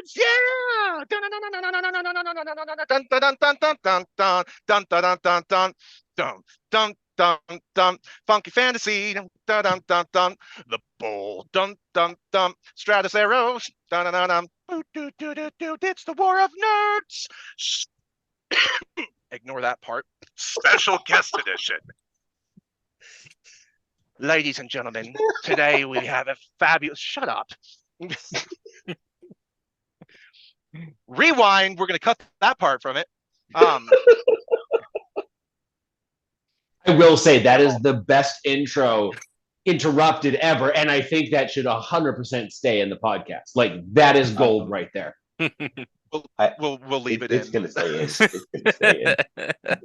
nerds, yeah! Dun dun dun dun dun dun dun dun dun dun dun dun dun dun dun dun dun dun dun funky fantasy dun dun dun dun the bull dun dun dun Stratus arrows dun dun dun it's the war of nerds. Ignore that part. Special guest edition. Ladies and gentlemen, today we have a fabulous. Shut up. Rewind. We're going to cut that part from it. I will say that is the best intro interrupted ever, and I think that should 100% stay in the podcast. Like that is gold right there. We'll leave it It's in. gonna stay in. It's gonna stay in.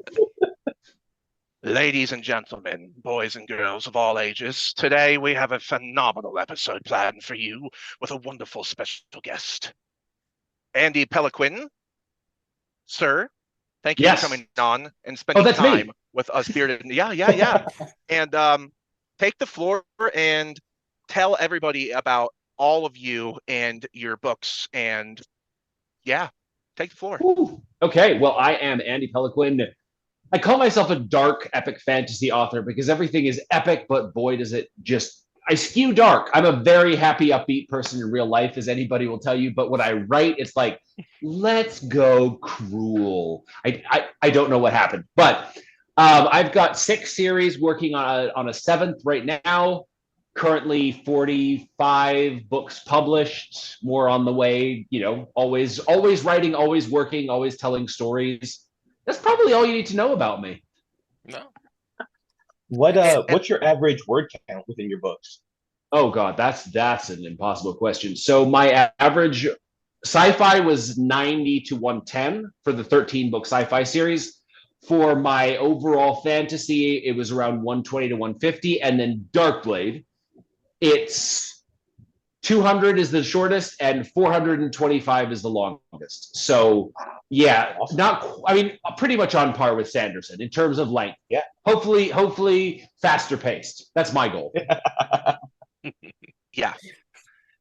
Ladies and gentlemen, boys and girls of all ages, today we have a phenomenal episode planned for you with a wonderful special guest, Andy Peloquin. Sir, thank you for coming on and spending time with us bearded. Yeah. And take the floor and tell everybody about all of you and your books. And yeah, take the floor. Ooh. Okay, well, I am Andy Peloquin. I call myself a dark epic fantasy author because everything is epic, but boy, does it just, I skew dark. I'm a very happy, upbeat person in real life, as anybody will tell you. But when I write, it's like, let's go cruel. I don't know what happened, but I've got 6 series working on a 7th right now. Currently 45 books published, more on the way. You know, always writing, always working, always telling stories. That's probably all you need to know about me. No. What's your average word count within your books? Oh God, that's an impossible question. So my average sci-fi was 90 to 110 for the 13-book sci-fi series. For my overall fantasy, it was around 120 to 150, and then Darkblade, it's 200 is the shortest and 425 is the longest. So yeah, pretty much on par with Sanderson in terms of length. Yeah. Hopefully faster paced. That's my goal. Yeah.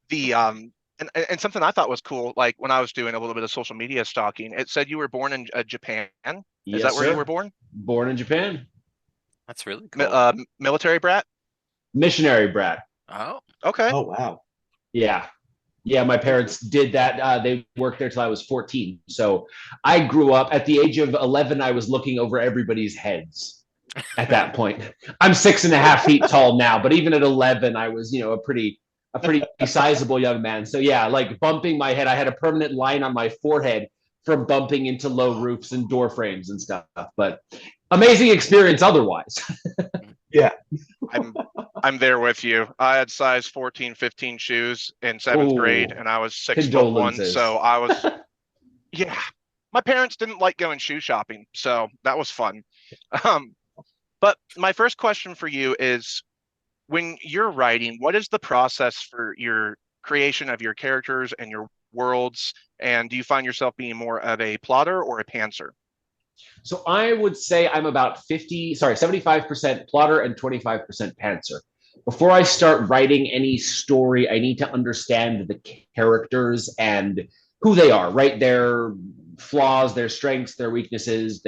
The and something I thought was cool, like when I was doing a little bit of social media stalking, it said you were born in Japan. Is that where you were born? Born in Japan. That's really cool. Military brat? Missionary brat. Oh, okay. Oh, wow. Yeah, my parents did that. They worked there till I was 14. So I grew up at the age of 11. I was looking over everybody's heads at that point. I'm 6.5 feet tall now, but even at 11, I was, a pretty sizable young man. So yeah, like bumping my head. I had a permanent line on my forehead from bumping into low roofs and door frames and stuff. But amazing experience otherwise. Yeah. I'm there with you. I had size 14, 15 shoes in 7th grade, and I was 6'1", so I was, yeah. My parents didn't like going shoe shopping, so that was fun. But my first question for you is, when you're writing, what is the process for your creation of your characters and your worlds? And do you find yourself being more of a plotter or a pantser? So I would say I'm about 75% plotter and 25% pantser. Before I start writing any story, I need to understand the characters and who they are, right? Their flaws, their strengths, their weaknesses,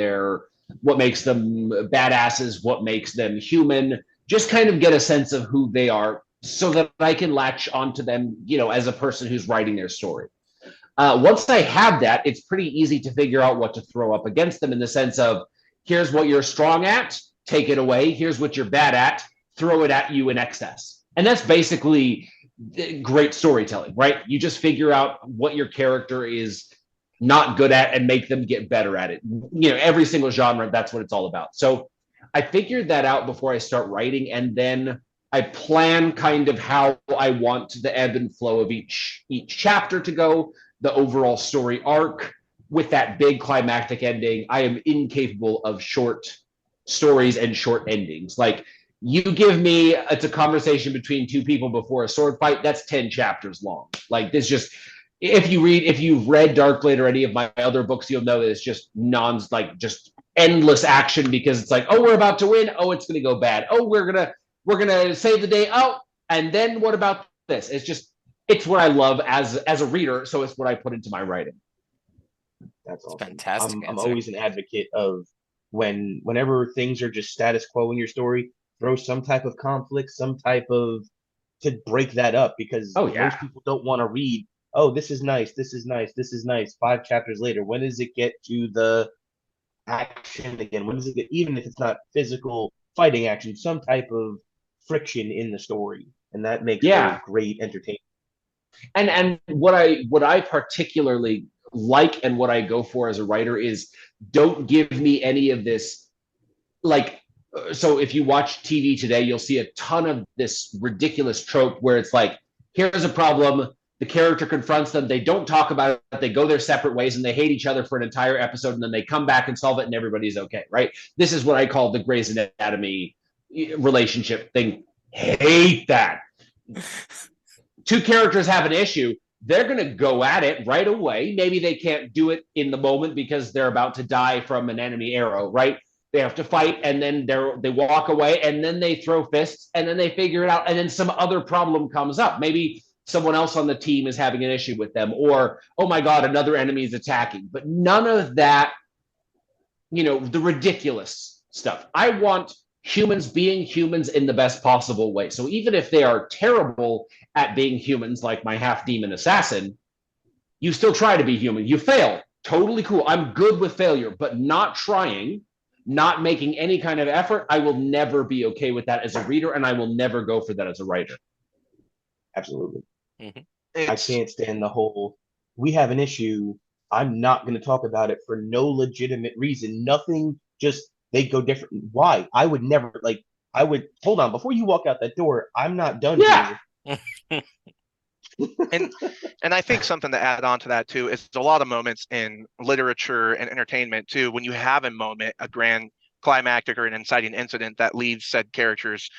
what makes them badasses, what makes them human. Just kind of get a sense of who they are so that I can latch onto them, as a person who's writing their story. Once I have that, it's pretty easy to figure out what to throw up against them in the sense of, here's what you're strong at, take it away. Here's what you're bad at, throw it at you in excess. And that's basically great storytelling, right? You just figure out what your character is not good at and make them get better at it. Every single genre, that's what it's all about. So I figured that out before I start writing, and then I plan kind of how I want the ebb and flow of each chapter to go, the overall story arc with that big climactic ending. I am incapable of short stories and short endings. Like, you give me, it's a conversation between 2 people before a sword fight, that's 10 chapters long. Like, this just, if you've read Darkblade or any of my other books, you'll know that it's just just endless action, because it's like, oh, we're about to win, oh, it's gonna go bad, oh, we're gonna save the day, oh, and then what about this? It's just it's what I love as a reader, so it's what I put into my writing. That's awesome. Fantastic I'm answer. always an advocate of whenever things are just status quo in your story, throw some type of conflict, some type of to break that up, because most people don't want to read, oh, this is nice, this is nice, this is nice. 5 chapters later, when does it get to the action again? When does it get, even if it's not physical fighting action, some type of friction in the story, and that makes for great entertainment. And what I particularly like and what I go for as a writer is, don't give me any of this, like, so if you watch TV today, you'll see a ton of this ridiculous trope where it's like, here's a problem, the character confronts them, they don't talk about it, they go their separate ways, and they hate each other for an entire episode, and then they come back and solve it, and everybody's okay, right? This is what I call the Grey's Anatomy relationship thing. Hate that. 2 characters have an issue, they're going to go at it right away. Maybe they can't do it in the moment because they're about to die from an enemy arrow, right? They have to fight, and then they walk away, and then they throw fists, and then they figure it out, and then some other problem comes up. Maybe someone else on the team is having an issue with them, or, oh my God, another enemy is attacking. But none of that, the ridiculous stuff. I want humans being humans in the best possible way. So even if they are terrible at being humans, like my half-demon assassin, you still try to be human. You fail. Totally cool. I'm good with failure, but not trying, not making any kind of effort, I will never be okay with that as a reader, and I will never go for that as a writer. Absolutely. I can't stand the whole, we have an issue, I'm not going to talk about it for no legitimate reason. Nothing, just they go different. Why? I would never, hold on, before you walk out that door, I'm not done here. And I think something to add on to that too is a lot of moments in literature and entertainment too, when you have a moment, a grand climactic or an inciting incident that leaves said characters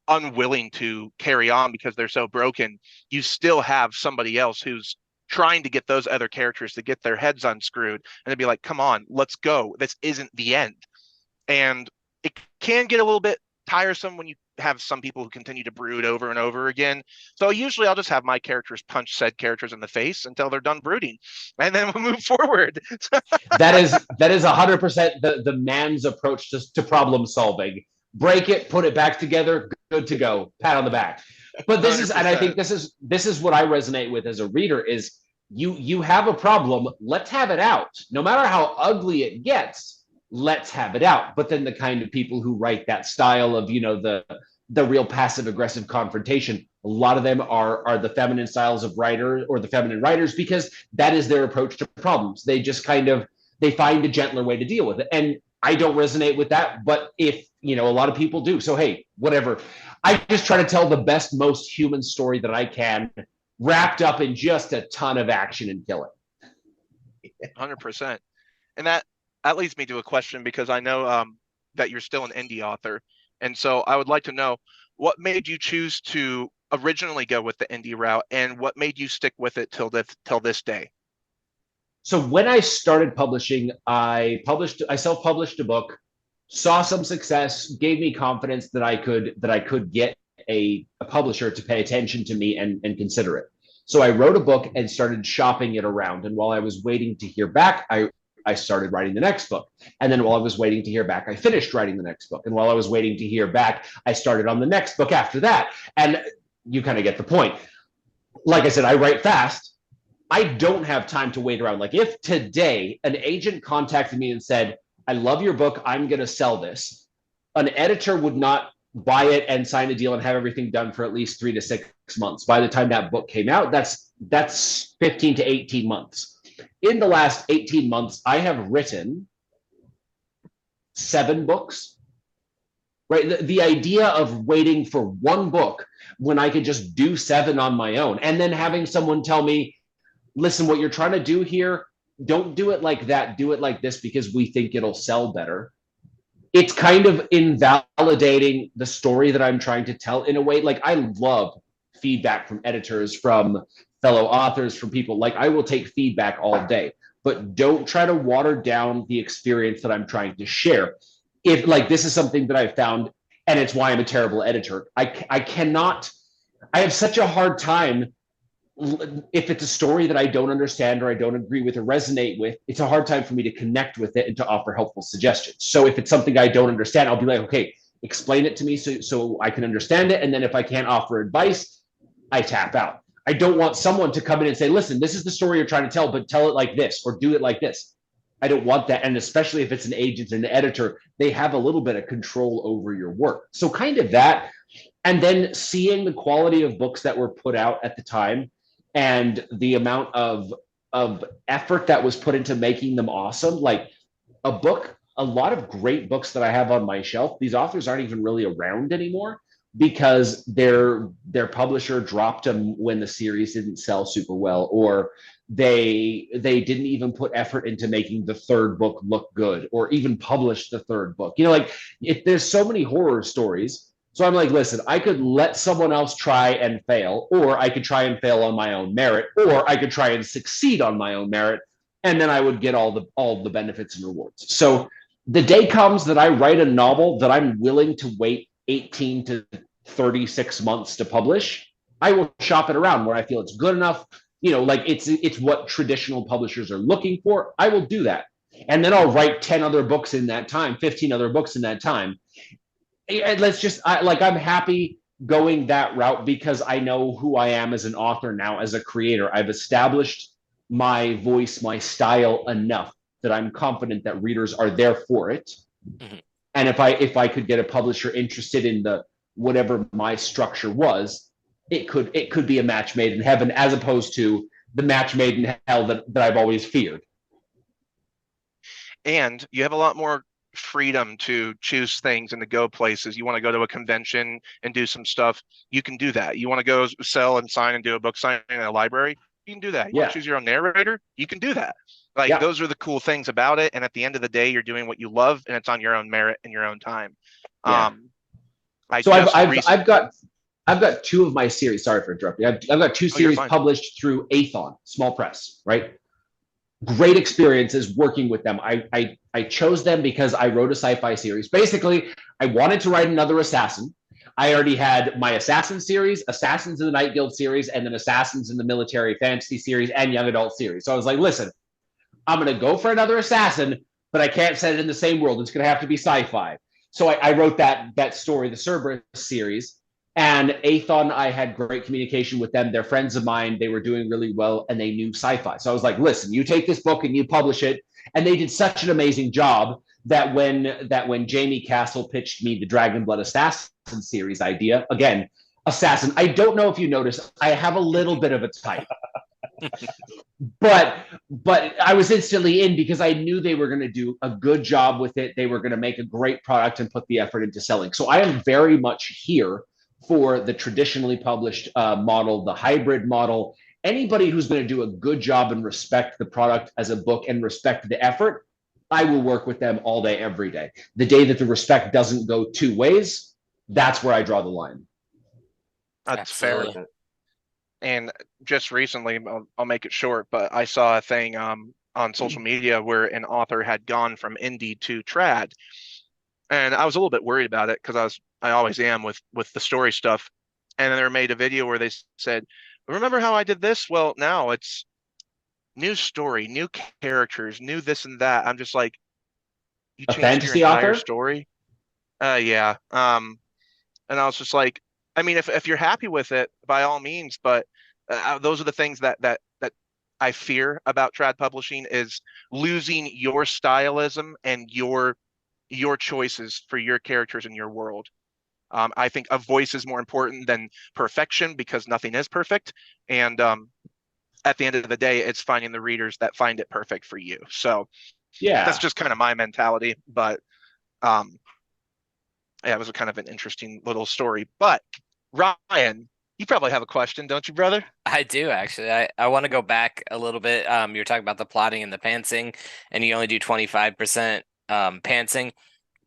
unwilling to carry on because they're so broken, you still have somebody else who's trying to get those other characters to get their heads unscrewed and to be like, come on, let's go. This isn't the end. And it can get a little bit tiresome when you have some people who continue to brood over and over again. So usually I'll just have my characters punch said characters in the face until they're done brooding, and then we'll move forward. that is 100% the man's approach to problem solving. Break it, put it back together, good to go, pat on the back. But this 100%. Is, and I think this is what I resonate with as a reader is, you have a problem, let's have it out. No matter how ugly it gets, let's have it out. But then the kind of people who write that style of, the real passive aggressive confrontation, a lot of them are the feminine styles of writer, or the feminine writers, because that is their approach to problems. They just they find a gentler way to deal with it. And I don't resonate with that, but if, a lot of people do. So, hey, whatever. I just try to tell the best, most human story that I can, wrapped up in just a ton of action and killing. 100%. And that leads me to a question, because I know that you're still an indie author. And so I would like to know, what made you choose to originally go with the indie route, and what made you stick with it till this day? So when I started publishing, I self-published a book, saw some success, gave me confidence that I could get a publisher to pay attention to me and consider it. So I wrote a book and started shopping it around. And while I was waiting to hear back, I started writing the next book. And then while I was waiting to hear back, I finished writing the next book. And while I was waiting to hear back, I started on the next book after that. And you kind of get the point. Like I said, I write fast. I don't have time to wait around. Like, if today an agent contacted me and said, I love your book, I'm going to sell this, an editor would not buy it and sign a deal and have everything done for at least 3 to 6 months. By the time that book came out, that's 15 to 18 months. In the last 18 months, I have written 7 books, right? The idea of waiting for one book when I could just do 7 on my own, and then having someone tell me, listen, what you're trying to do here, don't do it like that, do it like this because we think it'll sell better. It's kind of invalidating the story that I'm trying to tell in a way. Like, I love feedback from editors, from fellow authors, from people. Like, I will take feedback all day, but don't try to water down the experience that I'm trying to share. If, like, this is something that I've found, and it's why I'm a terrible editor. I have such a hard time if it's a story that I don't understand or I don't agree with or resonate with, it's a hard time for me to connect with it and to offer helpful suggestions. So if it's something I don't understand, I'll be like, okay, explain it to me so I can understand it. And then if I can't offer advice, I tap out. I don't want someone to come in and say, listen, this is the story you're trying to tell, but tell it like this or do it like this. I don't want that. And especially if it's an agent and an editor, they have a little bit of control over your work. So kind of that. And then seeing the quality of books that were put out at the time and the amount of effort that was put into making them awesome. Like a lot of great books that I have on my shelf, these authors aren't even really around anymore because their publisher dropped them when the series didn't sell super well, or they didn't even put effort into making the third book look good or even publish the third book. Like if there's so many horror stories. So I'm like, listen, I could let someone else try and fail, or I could try and fail on my own merit, or I could try and succeed on my own merit, and then I would get all the benefits and rewards. So the day comes that I write a novel that I'm willing to wait 18 to 36 months to publish, I will shop it around where I feel it's good enough, like it's what traditional publishers are looking for. I will do that. And then I'll write 10 other books in that time, 15 other books in that time. And I'm happy going that route because I know who I am as an author now, as a creator. I've established my voice, my style enough that I'm confident that readers are there for it. Mm-hmm. And if I could get a publisher interested in the whatever my structure was, it could be a match made in heaven, as opposed to the match made in hell that I've always feared. And you have a lot more freedom to choose things and to go places. You want to go to a convention and do some stuff, you can do that. You want to go sell and sign and do a book signing in a library, you can do that. You want to choose your own narrator, you can do that. Those are the cool things about it. And at the end of the day, you're doing what you love and it's on your own merit and your own time. Yeah. I've got two of my series. Sorry for interrupting. I've got two series published through Athon, small press, right? Great experiences working with them. I chose them because I wrote a sci-fi series. Basically, I wanted to write another Assassin. I already had my Assassin series, Assassins in the Night Guild series, and then Assassins in the Military Fantasy series and Young Adult series. So I was like, listen, I'm going to go for another Assassin, but I can't set it in the same world. It's going to have to be sci-fi. So I wrote that story, the Cerberus series. And Athon, I had great communication with them. They're friends of mine. They were doing really well, and they knew sci-fi. So I was like, listen, you take this book and you publish it. And they did such an amazing job that when Jamie Castle pitched me the Dragonblood Assassin series idea, again, Assassin, I don't know if you noticed, I have a little bit of a type. but I was instantly in because I knew they were going to do a good job with it. They were going to make a great product and put the effort into selling. So I am very much here for the traditionally published model, the hybrid model. Anybody who's going to do a good job and respect the product as a book and respect the effort, I will work with them all day, every day. The day that the respect doesn't go two ways, that's where I draw the line. That's fair. And just recently, I'll make it short, but I saw a thing on social media where an author had gone from indie to trad. And I was a little bit worried about it because I always am with the story stuff. And then they made a video where they said, remember how I did this? Well, now it's new story, new characters, new this and that. I'm just like, you changed your entire story? Yeah. And I was just like, I mean, if you're happy with it, by all means, but those are the things that I fear about trad publishing, is losing your stylism and your choices for your characters in your world. I think a voice is more important than perfection because nothing is perfect. And at the end of the day, it's finding the readers that find it perfect for you. So yeah, that's just kind of my mentality. But yeah, it was kind of an interesting little story. But Ryan, you probably have a question, don't you, brother? I do, actually. I want to go back a little bit. You were talking about the plotting and the pantsing, and you only do 25% pantsing.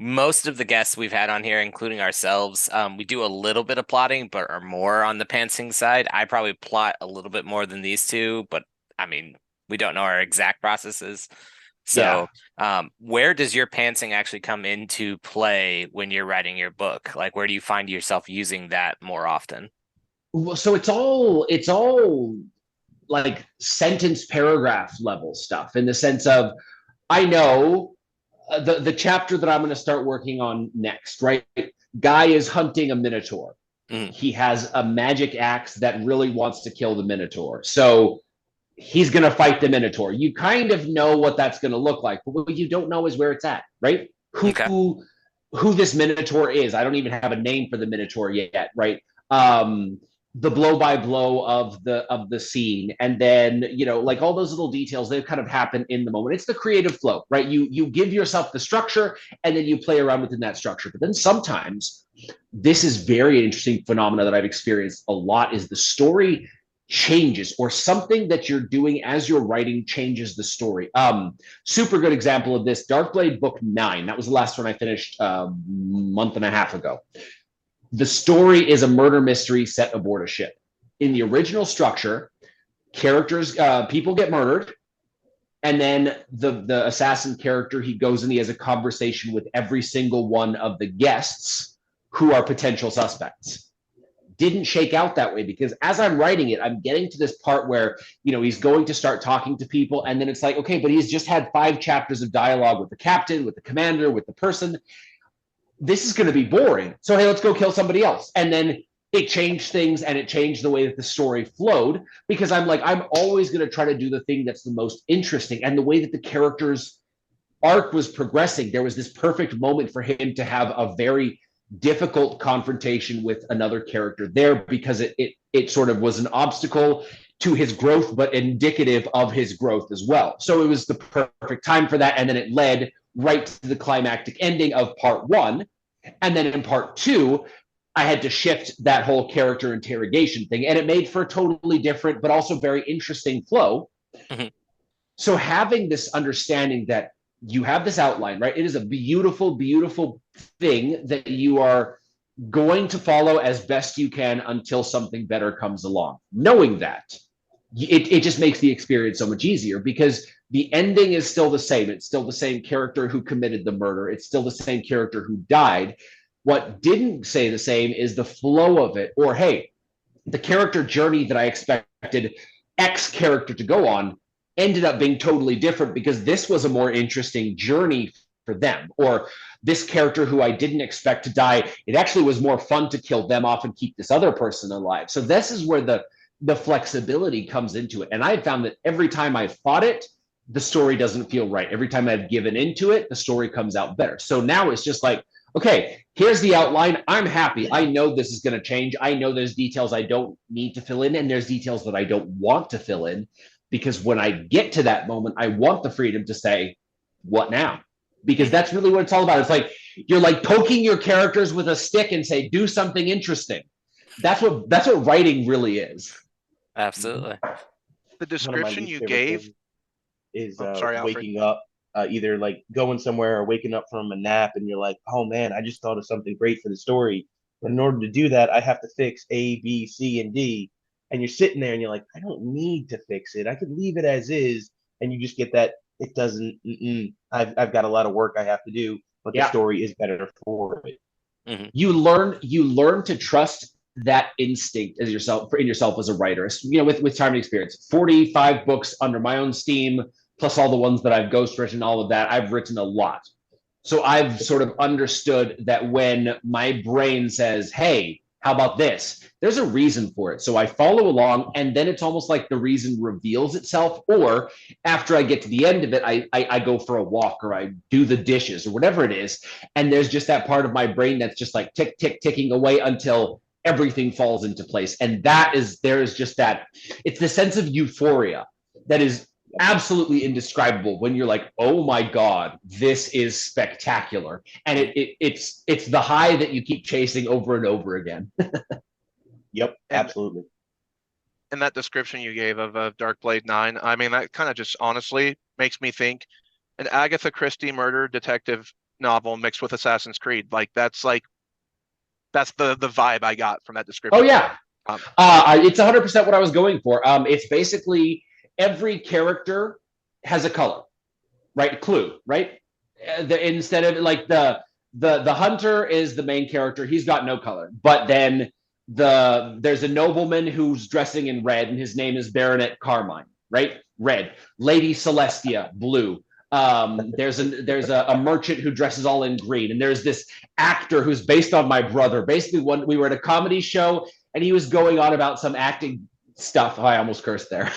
Most of the guests we've had on here, including ourselves, we do a little bit of plotting, but are more on the pantsing side. I probably plot a little bit more than these two, but I mean, we don't know our exact processes. So where does your pantsing actually come into play when you're writing your book? Like, where do you find yourself using that more often? Well, so it's all like sentence paragraph level stuff, in the sense of, I know the chapter that I'm going to start working on next, right? Guy is hunting a minotaur. He has a magic axe that really wants to kill the minotaur. So he's going to fight the minotaur. You kind of know what that's going to look like, but what you don't know is where it's at, right? Who this minotaur is. I don't even have a name for the minotaur yet, right? The blow by blow of the scene, and then, you know, like all those little details, they kind of happen in the moment. It's the creative flow, right? You give yourself the structure, and then you play around within that structure. But then sometimes, this is very interesting phenomena that I've experienced a lot, is the story changes, or something that you're doing as you're writing changes the story. Super good example of this, Darkblade book 9. That was the last one I finished a month and a half ago. The story is a murder mystery set aboard a ship. In the original structure, characters, people get murdered, and then the assassin character, he goes and he has a conversation with every single one of the guests who are potential suspects. Didn't shake out that way, because as I'm writing it, I'm getting to this part where, you know, he's going to start talking to people, and then it's like, okay, but he's just had 5 chapters of dialogue with the captain, with the commander, with the person. This is going to be boring. So, hey, let's go kill somebody else. And then it changed things, and it changed the way that the story flowed, because I'm like, I'm always going to try to do the thing that's the most interesting. And the way that the character's arc was progressing, there was this perfect moment for him to have a very difficult confrontation with another character there, because it sort of was an obstacle to his growth, but indicative of his growth as well. So it was the perfect time for that. And then it led right to the climactic ending of part 1. And then in part 2, I had to shift that whole character interrogation thing, and it made for a totally different, but also very interesting flow. So having this understanding that you have this outline, right? It is a beautiful, beautiful thing that you are going to follow as best you can until something better comes along. Knowing that, it just makes the experience so much easier, because the ending is still the same. It's still the same character who committed the murder. It's still the same character who died. What didn't say the same is the flow of it, or, hey, the character journey that I expected X character to go on ended up being totally different, because this was a more interesting journey for them. Or this character who I didn't expect to die, it actually was more fun to kill them off and keep this other person alive. So this is where the flexibility comes into it. And I found that every time I fought it, the story doesn't feel right. Every time I've given into it, the story comes out better. So now it's just like, okay, here's the outline. I'm happy. I know this is going to change. I know there's details I don't need to fill in, and there's details that I don't want to fill in, because when I get to that moment, I want the freedom to say, what now? Because that's really what it's all about. It's like, you're like poking your characters with a stick and say, do something interesting. That's what writing really is. Absolutely. The description you gave is waking up, either like going somewhere or waking up from a nap, and you're like, oh man, I just thought of something great for the story. But in order to do that, I have to fix A, B, C, and D. And you're sitting there and you're like, I don't need to fix it. I could leave it as is. And you just get that, it doesn't, I've got a lot of work I have to do, but the story is better for it. You learn to trust that instinct in yourself as a writer, you know, with time and experience. 45 books under my own steam, plus all the ones that I've ghostwritten, all of that. I've written a lot. So I've sort of understood that when my brain says, hey, how about this? There's a reason for it. So I follow along, and then it's almost like the reason reveals itself. Or after I get to the end of it, I go for a walk, or I do the dishes, or whatever it is. And there's just that part of my brain that's just like tick, tick, ticking away until everything falls into place. And there is just that, it's the sense of euphoria that is absolutely indescribable when you're like, oh my God, this is spectacular. And it's the high that you keep chasing over and over again. Yep, absolutely. And that description you gave of Darkblade 9, I mean, that kind of just honestly makes me think an Agatha Christie murder detective novel mixed with Assassin's Creed. That's the vibe I got from that description. Oh yeah. It's 100% what I was going for. It's basically every character has a color, right? Clue, right? Instead of like the hunter is the main character, he's got no color. But then there's a nobleman who's dressing in red, and his name is Baronet Carmine, right? Red. Lady Celestia, blue. There's a merchant who dresses all in green, and there's this actor who's based on my brother. Basically, when we were at a comedy show, and he was going on about some acting stuff. Oh, I almost cursed there.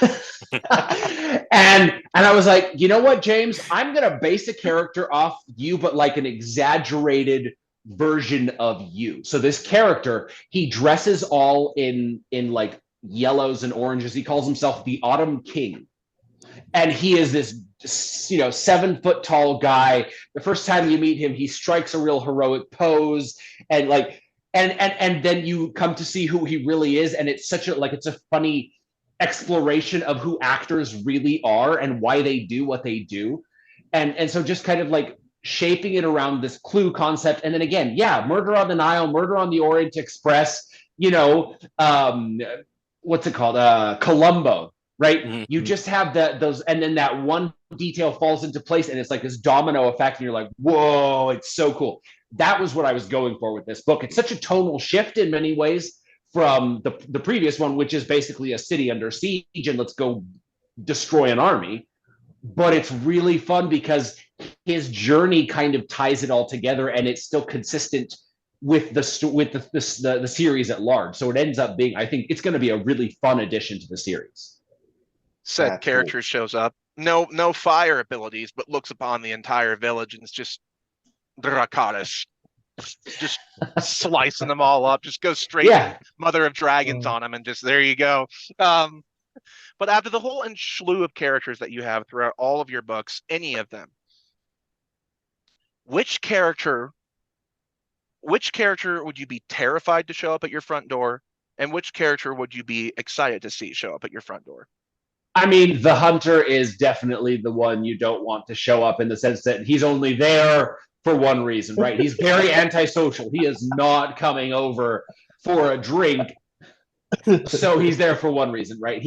and I was like, you know what, James? I'm gonna base a character off you, but like an exaggerated version of you. So this character, he dresses all in like yellows and oranges. He calls himself the Autumn King. And he is this 7 foot tall guy. The first time you meet him, he strikes a real heroic pose, and like and then you come to see who he really is, and it's such a it's a funny exploration of who actors really are and why they do what they do. And so just kind of like shaping it around this clue concept. And then again, yeah, Murder on the Nile, Murder on the Orient Express, what's it called? Columbo, right? Mm-hmm. You just have those, and then that one detail falls into place, and it's like this domino effect, and you're like, whoa, it's so cool. That was what I was going for with this book. It's such a tonal shift in many ways from the previous one, which is basically a city under siege and let's go destroy an army. But it's really fun because his journey kind of ties it all together, and it's still consistent with the series at large. So it ends up being, I think it's going to be a really fun addition to the series. Said character cool. Shows up, no fire abilities, but looks upon the entire village and it's just Dracarys, just slicing them all up, just go straight to Mother of Dragons on them, and just there you go. But after the whole slew of characters that you have throughout all of your books, any of them, which character would you be terrified to show up at your front door, and which character would you be excited to see show up at your front door? I mean, the Hunter is definitely the one you don't want to show up, in the sense that he's only there for one reason, right? He's very antisocial. He is not coming over for a drink. So he's there for one reason, right?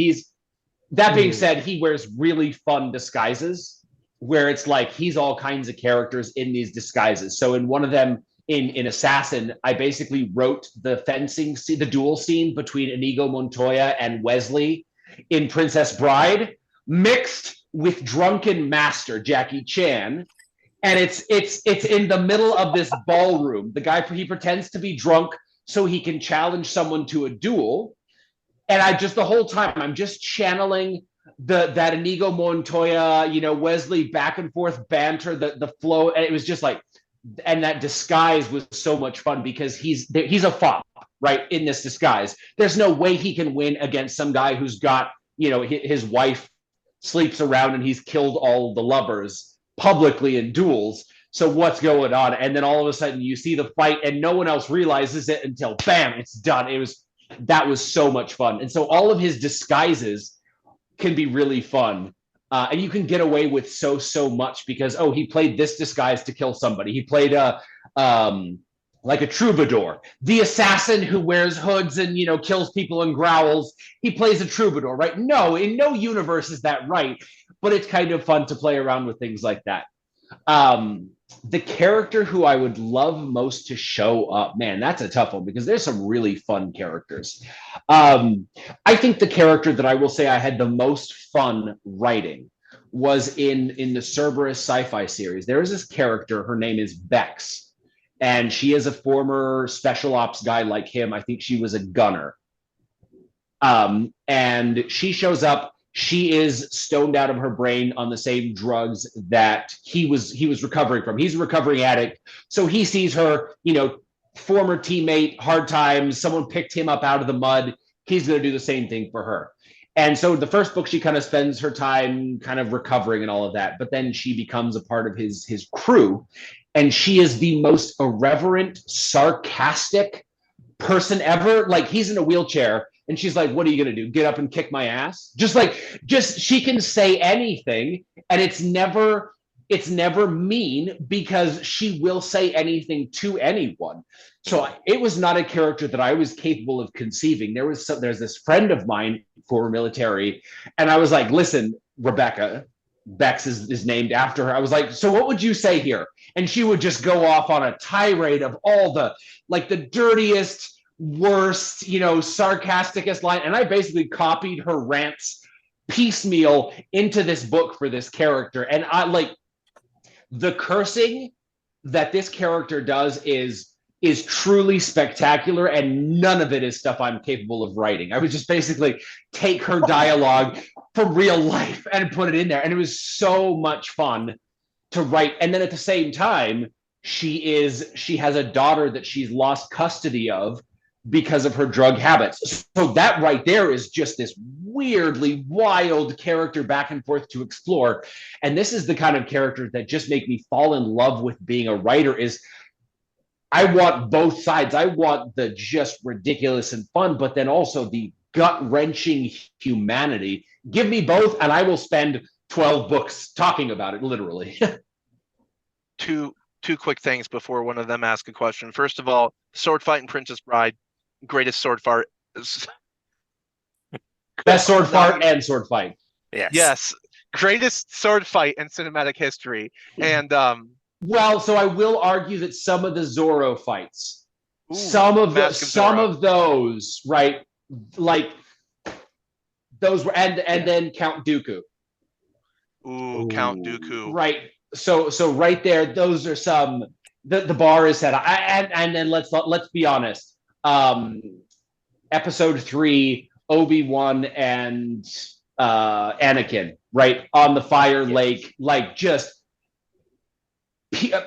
That being said, he wears really fun disguises where it's like he's all kinds of characters in these disguises. So in one of them, in Assassin, I basically wrote the fencing scene, the duel scene between Inigo Montoya and Wesley in Princess Bride, mixed with Drunken Master Jackie Chan. And it's in the middle of this ballroom. The guy, he pretends to be drunk so he can challenge someone to a duel. And the whole time, I'm just channeling that Inigo Montoya, Wesley back and forth banter, the flow. And it was just like, and that disguise was so much fun because he's a fop, right, in this disguise. There's no way he can win against some guy who's got, his wife sleeps around and he's killed all the lovers publicly in duels. So what's going on? And then all of a sudden you see the fight and no one else realizes it until bam, it's done. That was so much fun. And so all of his disguises can be really fun. And you can get away with so much because, he played this disguise to kill somebody. He played like a troubadour, the assassin who wears hoods and, kills people and growls. He plays a troubadour, right? No, in no universe is that right. But it's kind of fun to play around with things like that. The character who I would love most to show up, man, that's a tough one because there's some really fun characters. I think the character that I will say I had the most fun writing was in the Cerberus sci-fi series. There is this character, her name is Bex, and she is a former special ops guy like him. I think she was a gunner. And she shows up. She is stoned out of her brain on the same drugs that he was recovering from. He's a recovering addict. So he sees her, former teammate, hard times, someone picked him up out of the mud. He's going to do the same thing for her. And so the first book, she kind of spends her time kind of recovering and all of that. But then she becomes a part of his crew. And she is the most irreverent, sarcastic person ever. Like, he's in a wheelchair. And she's like, what are you going to do? Get up and kick my ass? Just she can say anything. And it's never mean because she will say anything to anyone. So it was not a character that I was capable of conceiving. There's this friend of mine, former military. And I was like, listen, Rebecca, Bex is named after her. I was like, so what would you say here? And she would just go off on a tirade of all the dirtiest, worst, sarcasticest line. And I basically copied her rants piecemeal into this book for this character. And I like the cursing that this character does is truly spectacular, and none of it is stuff I'm capable of writing. I would just basically take her dialogue from real life and put it in there. And it was so much fun to write. And then at the same time, she has a daughter that she's lost custody of because of her drug habits. So that right there is just this weirdly wild character back and forth to explore. And this is the kind of characters that just make me fall in love with being a writer. Is I want both sides. I want the just ridiculous and fun, but then also the gut-wrenching humanity. Give me both, and I will spend 12 books talking about it, literally. Two quick things before one of them ask a question. First of all, sword fight in Princess Bride, greatest sword fight. Best sword fight and sword fight. Yes, greatest sword fight in cinematic history. And well, so I will argue that some of the Zorro fights, some of those, right, like those were, and then Count Dooku. Ooh, Count Dooku. Right. So right there, those are some. The bar is set. And then let's be honest. Episode 3, Obi-Wan and Anakin, right on the fire lake, like just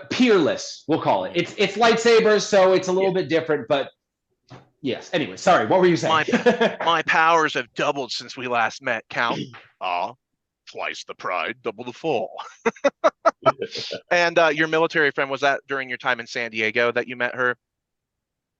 peerless. We'll call it. It's lightsabers, so it's a little bit different, but yes. Anyway, sorry. What were you saying? My powers have doubled since we last met, Count. Twice the pride, double the fall. And your military friend, was that during your time in San Diego that you met her?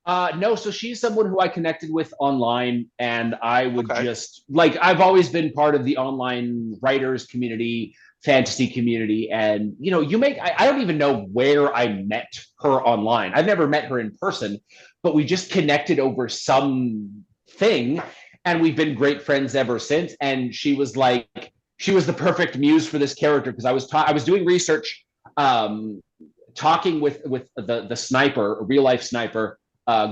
No, so she's someone who I connected with online, and I would just I've always been part of the online writers community, fantasy community, and I don't even know where I met her online. I've never met her in person, but we just connected over some thing, and we've been great friends ever since. And she was the perfect muse for this character, because I was doing research, talking with the sniper, a real life sniper,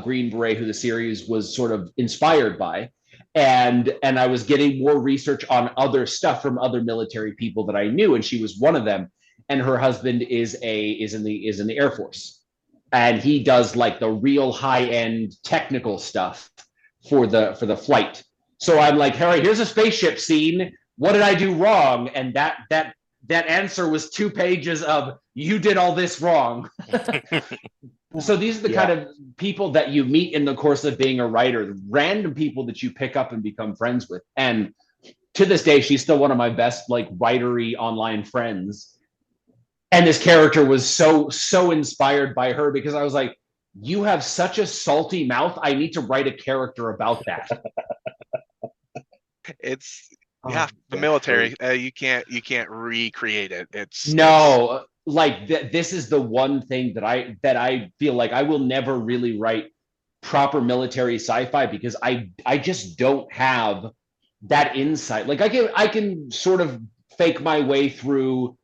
Green Beret, who the series was sort of inspired by, and I was getting more research on other stuff from other military people that I knew, and she was one of them. And her husband is in the Air Force, and he does like the real high end technical stuff for the flight. So I'm like, all right, here's a spaceship scene. What did I do wrong? And that answer was 2 pages of, you did all this wrong. So these are the kind of people that you meet in the course of being a writer, random people that you pick up and become friends with. And to this day, she's still one of my best writery online friends. And this character was so inspired by her, because I was like, you have such a salty mouth. I need to write a character about that. It's the military. You can't recreate it. This is the one thing that I feel like I will never really write proper military sci-fi, because I just don't have that insight. Like I can sort of fake my way through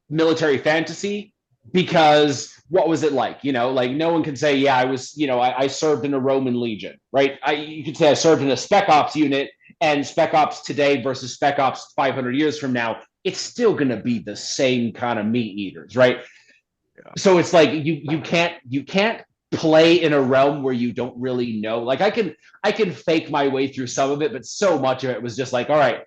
military fantasy, because what was it like? No one can say, I was, I served in a Roman legion, right? You could say I served in a Spec Ops unit, and Spec Ops today versus Spec Ops 500 years from now, it's still going to be the same kind of meat eaters, right? Yeah. So it's like you can't play in a realm where you don't really know. Like I can fake my way through some of it, but so much of it was just like, all right,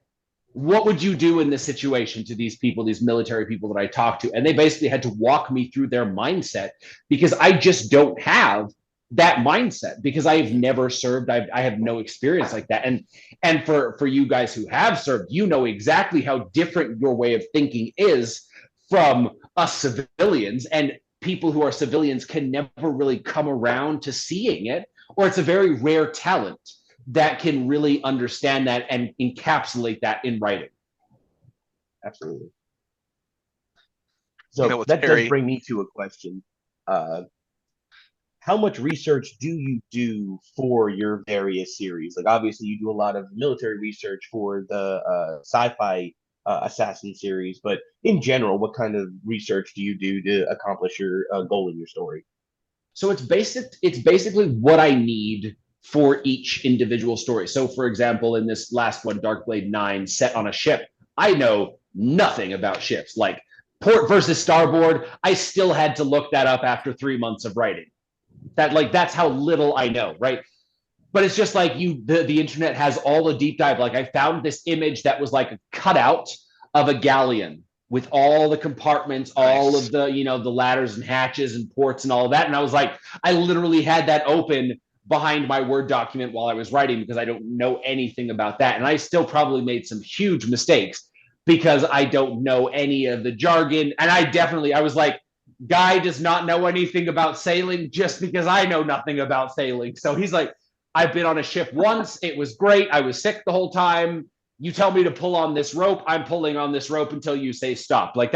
what would you do in this situation to these people, these military people that I talked to? And they basically had to walk me through their mindset, because I just don't have that mindset, because I've never served. I have no experience like that. And for you guys who have served, exactly how different your way of thinking is from us civilians, and people who are civilians can never really come around to seeing it, or it's a very rare talent that can really understand that and encapsulate that in writing. Absolutely. So that does bring me to a question. How much research do you do for your various series? Like, obviously, you do a lot of military research for the sci-fi assassin series, but in general, what kind of research do you do to accomplish your goal in your story? So it's basically what I need for each individual story. So for example, in this last one, Darkblade 9, set on a ship, I know nothing about ships. Like port versus starboard, I still had to look that up after 3 months of writing. That's how little I know, right? But it's just like the internet has all the deep dive. Like I found this image that was like a cutout of a galleon with all the compartments, all of the, the ladders and hatches and ports and all of that. And I was like, I literally had that open behind my Word document while I was writing because I don't know anything about that. And I still probably made some huge mistakes because I don't know any of the jargon. And I was like, Guy does not know anything about sailing just because I know nothing about sailing. So he's like, I've been on a ship once. It was great. I was sick the whole time. You tell me to pull on this rope. I'm pulling on this rope until you say stop. Like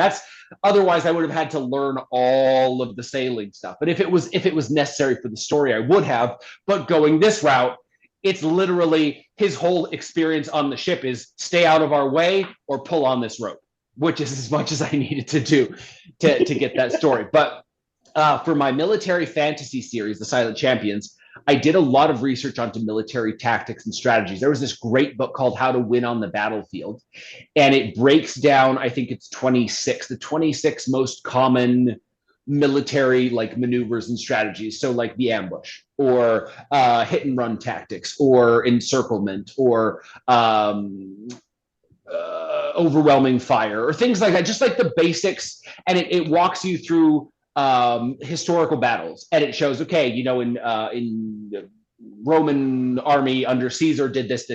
otherwise I would have had to learn all of the sailing stuff. But if it was necessary for the story, I would have. But going this route, it's literally his whole experience on the ship is stay out of our way or pull on this rope, which is as much as I needed to do to get that story. But for my military fantasy series, The Silent Champions, I did a lot of research onto military tactics and strategies. There was this great book called How to Win on the Battlefield, and it breaks down, I think it's the 26 most common military maneuvers and strategies. So like the ambush or hit and run tactics or encirclement or overwhelming fire or things like that, just like the basics. And it walks you through historical battles, and it shows, okay, in Roman army under Caesar did this.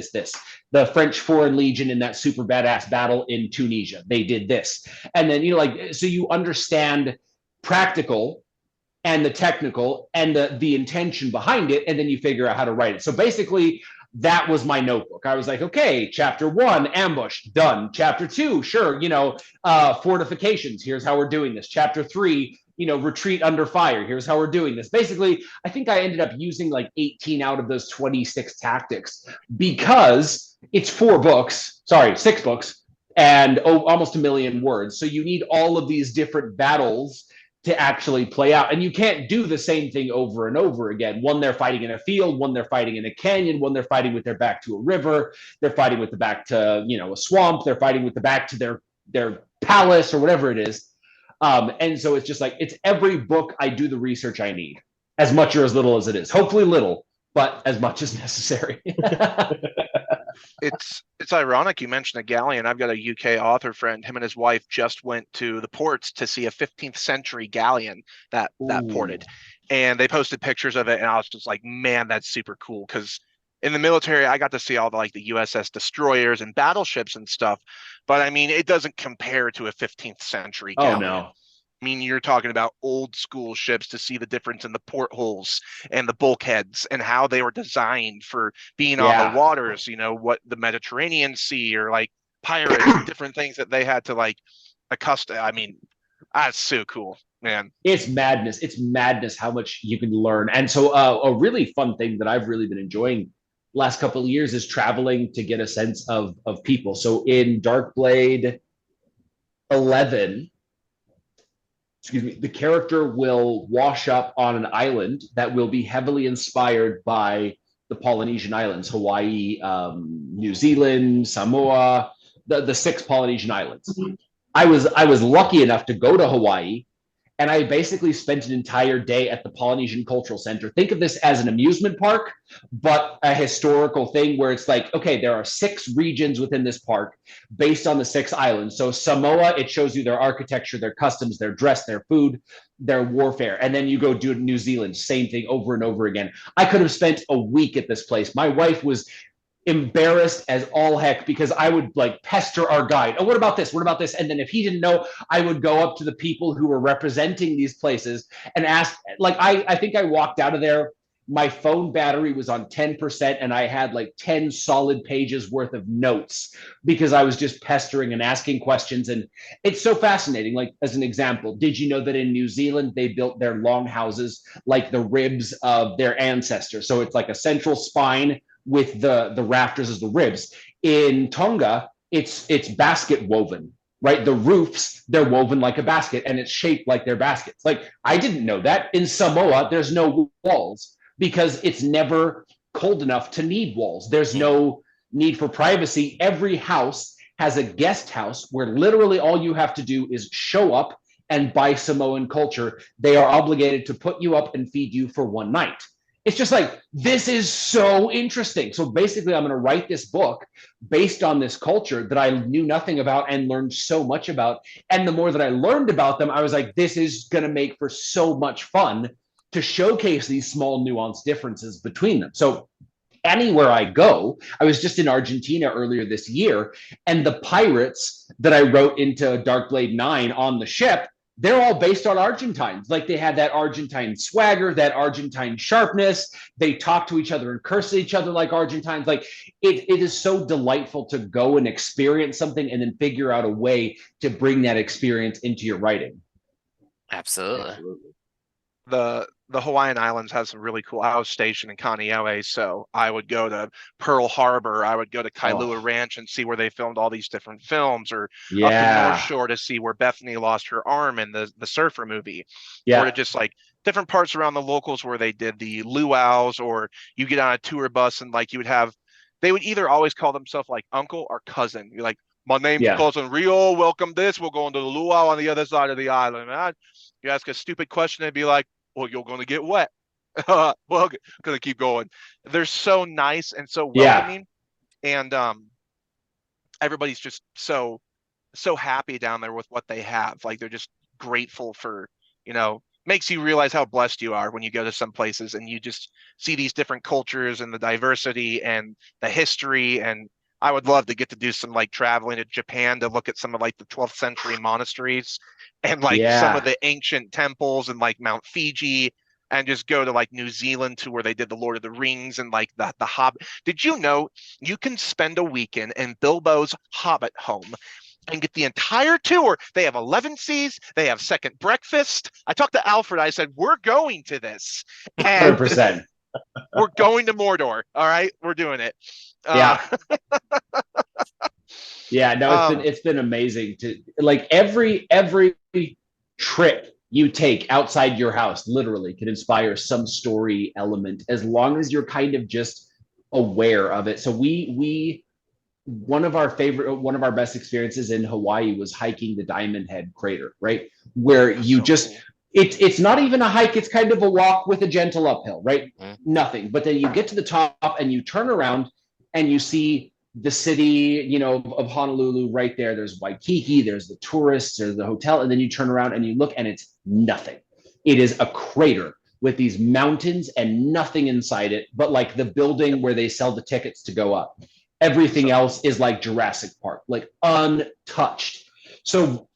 The French Foreign Legion in that super badass battle in Tunisia, they did this. And then, so you understand practical and the technical and the intention behind it, and then you figure out how to write it. So basically, that was my notebook. I was like, okay, chapter 1, ambush, done. Chapter 2, sure, fortifications, here's how we're doing this. Chapter 3, retreat under fire, here's how we're doing this. Basically, I think I ended up using 18 out of those 26 tactics because it's 6 books, and almost 1 million words. So you need all of these different battles to actually play out. And you can't do the same thing over and over again. One, they're fighting in a field, one, they're fighting in a canyon, one, they're fighting with their back to a river, they're fighting with the back to, a swamp, they're fighting with the back to their palace or whatever it is. And so it's just it's every book I do the research I need, as much or as little as it is. Hopefully little, but as much as necessary. It's ironic you mentioned a galleon. I've got a UK author friend. Him and his wife just went to the ports to see a 15th century galleon that ported, and they posted pictures of it. And I was just like, man, that's super cool. Because in the military, I got to see all the USS destroyers and battleships and stuff. But I mean, it doesn't compare to a 15th century galleon. Oh no. I mean, you're talking about old school ships, to see the difference in the portholes and the bulkheads and how they were designed for being on the waters, what the Mediterranean Sea or pirates, different things that they had to accustom. I mean, that's so cool, man. It's madness. It's madness how much you can learn. And so a really fun thing that I've really been enjoying last couple of years is traveling to get a sense of people. So in Darkblade 11, the character will wash up on an island that will be heavily inspired by the Polynesian islands, Hawaii, New Zealand, Samoa, the 6 Polynesian islands. I was lucky enough to go to Hawaii, and I basically spent an entire day at the Polynesian Cultural Center. Think of this as an amusement park, but a historical thing where it's okay, there are 6 regions within this park based on the 6 islands. So Samoa, it shows you their architecture, their customs, their dress, their food, their warfare. And then you go do New Zealand, same thing over and over again. I could have spent a week at this place. My wife was embarrassed as all heck because I would pester our guide. Oh, what about this? What about this? And then if he didn't know, I would go up to the people who were representing these places and ask. I think I walked out of there, my phone battery was on 10%, and I had 10 solid pages worth of notes because I was just pestering and asking questions. And it's so fascinating. As an example, did you know that in New Zealand they built their longhouses like the ribs of their ancestors? So it's a central spine with the rafters as the ribs. In Tonga, it's basket woven. right? The roofs, they're woven like a basket and it's shaped like their baskets. Like, I didn't know that. In Samoa, there's no walls because it's never cold enough to need walls. There's no need for privacy. Every house has a guest house where literally all you have to do is show up, and by Samoan culture, they are obligated to put you up and feed you for one night. It's just like, this is so interesting. So basically, I'm going to write this book based on this culture that I knew nothing about and learned so much about. And the more that I learned about them, I was like, this is going to make for so much fun to showcase these small nuanced differences between them. So anywhere I go, I was just in Argentina earlier this year, and the pirates that I wrote into Darkblade 9 on the ship, they're all based on Argentines. Like, they had that Argentine swagger, that Argentine sharpness. They talk to each other and curse at each other like Argentines. Like, it is so delightful to go and experience something and then figure out a way to bring that experience into your writing. Absolutely. The Hawaiian Islands has some really cool. I was stationed in Kaneohe, so I would go to Pearl Harbor. I would go to Kailua Ranch and see where they filmed all these different films, or up the North Shore to see where Bethany lost her arm in the Surfer movie, or to just like different parts around the locals where they did the luau's, or you get on a tour bus and like you would have, they would either always call themselves like uncle or cousin. You're like, my name's Cousin Rio. Welcome this. We're going to the luau on the other side of the island. You ask a stupid question, they'd be like, well, you're going to get wet. Well, going to keep going. They're so nice and so welcoming. And everybody's just so happy down there with what they have. Like, they're just grateful for, makes you realize how blessed you are when you go to some places and you just see these different cultures and the diversity and the history. And I would love to get to do some like traveling to Japan to look at some of like the 12th century monasteries and like some of the ancient temples and like Mount Fiji, and just go to like New Zealand to where they did the Lord of the Rings and like the Hobbit. Did you know you can spend a weekend in Bilbo's Hobbit home and get the entire tour? They have 11 Cs. They have second breakfast. I talked to Alfred. I said, we're going to this. And 100%. We're going to Mordor. All right. We're doing it. No, it's been amazing to like every trip you take outside your house literally can inspire some story element, as long as you're kind of just aware of it. So one of our best experiences in Hawaii was hiking the Diamond Head crater, right? Where you just it's not even a hike, it's kind of a walk with a gentle uphill, right? Nothing. But then you get to the top and you turn around and you see the city, of Honolulu right there. There's Waikiki, there's the tourists, there's the hotel, and then you turn around and you look and it's nothing. It is a crater with these mountains and nothing inside it, but like the building where they sell the tickets to go up. Everything else is like Jurassic Park, like untouched. So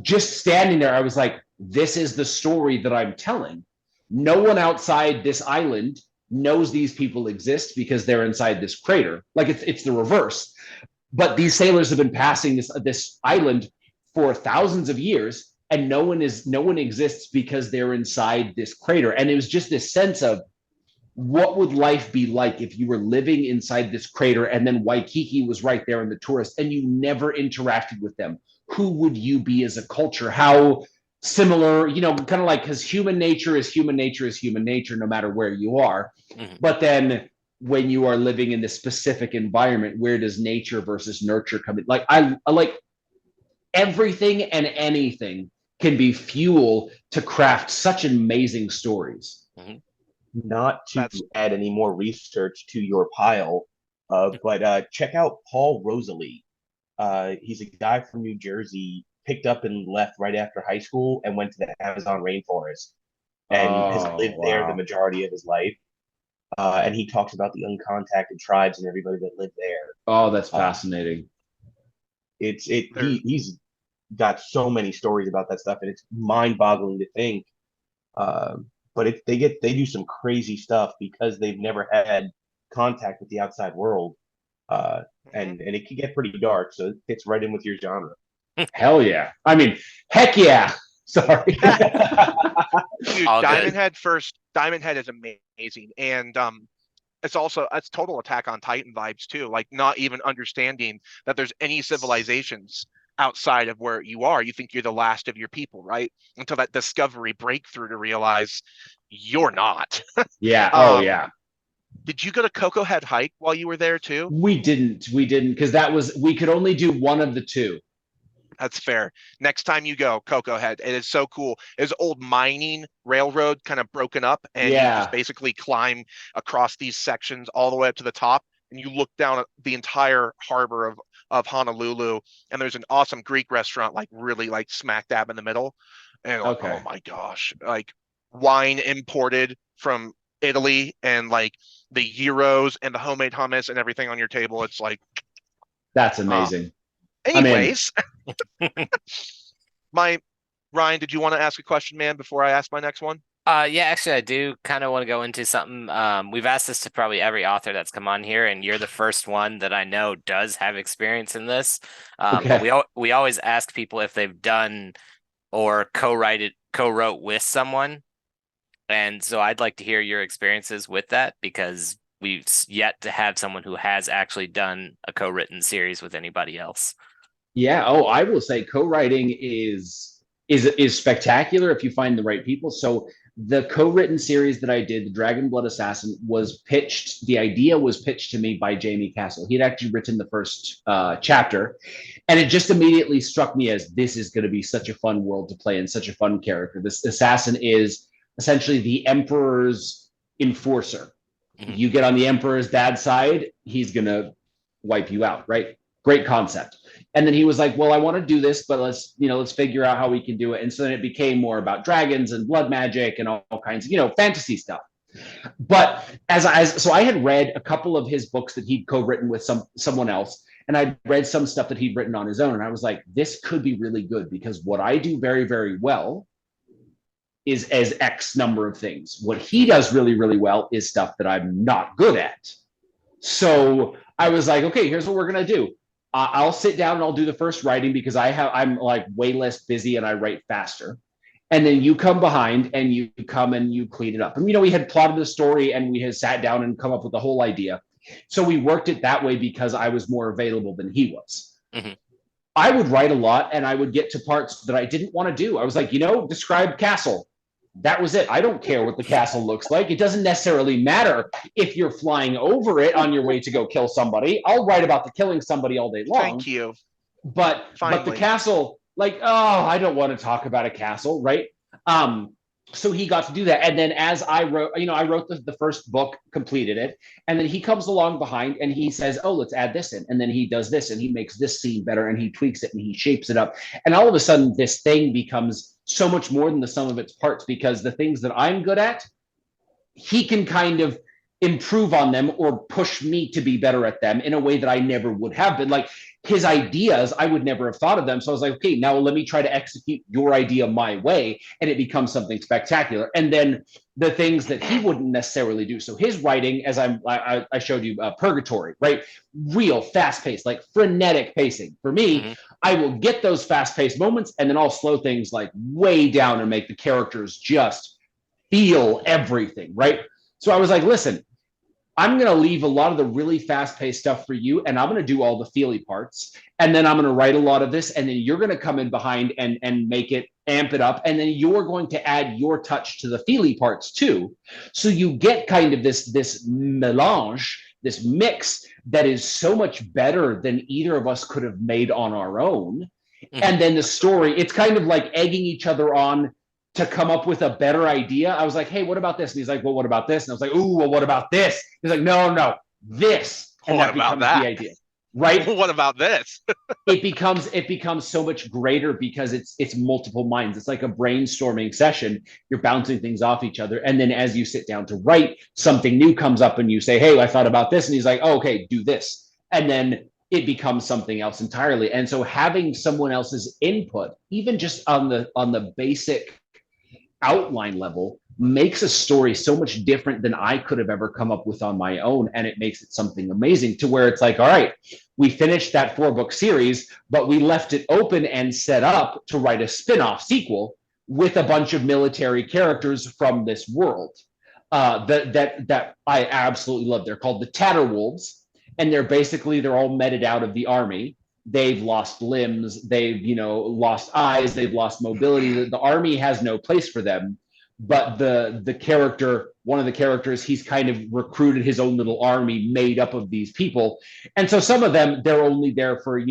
just standing there, I was like, this is the story that I'm telling. No one outside this island knows these people exist because they're inside this crater. Like, it's the reverse. But these sailors have been passing this island for thousands of years, and no one exists because they're inside this crater. And it was just this sense of, what would life be like if you were living inside this crater and then Waikiki was right there and the tourists, and you never interacted with them? Who would you be as a culture? How similar, kind of like, because human nature is human nature no matter where you are. But then when you are living in this specific environment, where does nature versus nurture come in? Like, I like everything and anything can be fuel to craft such amazing stories. Not to add any more research to your pile, but check out Paul Rosalie. He's a guy from New Jersey, picked up and left right after high school and went to the Amazon rainforest and has lived there the majority of his life. And he talks about the uncontacted tribes and everybody that lived there. Oh, that's fascinating. He's got so many stories about that stuff, and it's mind-boggling to think. But they do some crazy stuff because they've never had contact with the outside world, and it can get pretty dark. So it fits right in with your genre. Hell yeah! I mean, heck yeah! Sorry. Dude, Diamond Head is amazing, and it's total Attack on Titan vibes too. Like, not even understanding that there's any civilizations outside of where you are. You think you're the last of your people, right? Until that discovery breakthrough to realize you're not. Yeah. Oh, yeah. Did you go to Cocoa Head Hike while you were there too? We didn't, because we could only do one of the two. That's fair. Next time you go, Cocoa Head, it is so cool. It's old mining railroad kind of broken up, and you just basically climb across these sections all the way up to the top, and you look down at the entire harbor of Honolulu, and there's an awesome Greek restaurant, like really like smack dab in the middle. And like, oh my gosh, like wine imported from Italy, and like the gyros and the homemade hummus and everything on your table. It's like, that's amazing. Anyways, Ryan, did you want to ask a question, man, before I ask my next one? Yeah, actually, I do kind of want to go into something. We've asked this to probably every author that's come on here, and you're the first one that I know does have experience in this. But we always ask people if they've done or co-wrote with someone, and so I'd like to hear your experiences with that, because we've yet to have someone who has actually done a co-written series with anybody else. Yeah. Oh, I will say co-writing is spectacular if you find the right people. So the co-written series that I did, The Dragon Blood Assassin, the idea was pitched to me by Jamie Castle. He had actually written the first chapter, and it just immediately struck me as, this is going to be such a fun world to play and such a fun character. This assassin is essentially the Emperor's enforcer. Mm-hmm. You get on the Emperor's bad side, he's going to wipe you out, right? Great concept. And then he was like, well, I want to do this, but let's figure out how we can do it. And so then it became more about dragons and blood magic and all kinds of, fantasy stuff. But so I had read a couple of his books that he'd co-written with someone else. And I'd read some stuff that he'd written on his own. And I was like, this could be really good, because what I do very, very well is as X number of things. What he does really, really well is stuff that I'm not good at. So I was like, okay, here's what we're going to do. I'll sit down and I'll do the first writing, because I'm like way less busy and I write faster. And then you come behind and you come and you clean it up. And, we had plotted the story and we had sat down and come up with the whole idea. So we worked it that way because I was more available than he was. Mm-hmm. I would write a lot and I would get to parts that I didn't want to do. I was like, describe castle. That was it. I don't care what the castle looks like. It doesn't necessarily matter if you're flying over it on your way to go kill somebody. I'll write about the killing somebody all day long. Thank you. But the castle, I don't want to talk about a castle, right? So he got to do that. And then as I wrote, I wrote the first book, completed it. And then he comes along behind and he says, oh, let's add this in. And then he does this and he makes this scene better and he tweaks it and he shapes it up. And all of a sudden, this thing becomes so much more than the sum of its parts, because the things that I'm good at, he can kind of improve on them or push me to be better at them in a way that I never would have been. Like his ideas, I would never have thought of them. So I was like, okay, now let me try to execute your idea my way. And it becomes something spectacular. And then the things that he wouldn't necessarily do. So his writing, as I showed you, Purgatory, right? Real fast paced, like frenetic pacing. For me, mm-hmm. I will get those fast paced moments and then I'll slow things like way down and make the characters just feel everything, right? So I was like, listen, I'm going to leave a lot of the really fast-paced stuff for you, and I'm going to do all the feely parts, and then I'm going to write a lot of this, and then you're going to come in behind and make it, amp it up, and then you're going to add your touch to the feely parts too. So you get kind of this melange, this mix that is so much better than either of us could have made on our own. Mm-hmm. And then the story, it's kind of like egging each other on to come up with a better idea. I was like, hey, what about this? And he's like, well, what about this? And I was like, ooh, well, what about this? He's like, no, this. And what about that? The idea, right? What about this? it becomes so much greater because it's multiple minds. It's like a brainstorming session. You're bouncing things off each other. And then as you sit down to write, something new comes up and you say, hey, I thought about this. And he's like, oh, okay, do this. And then it becomes something else entirely. And so having someone else's input, even just on the basic outline level, makes a story so much different than I could have ever come up with on my own. And it makes it something amazing, to where it's like, all right, we finished that 4-book series, but we left it open and set up to write a spin-off sequel with a bunch of military characters from this world that I absolutely love. They're called the Tatterwolves, and they're all meted out of the army. they've lost limbs, they've, lost eyes, they've lost mobility. The army has no place for them. But the character, one of the characters, he's kind of recruited his own little army made up of these people. And so some of them, they're only there for,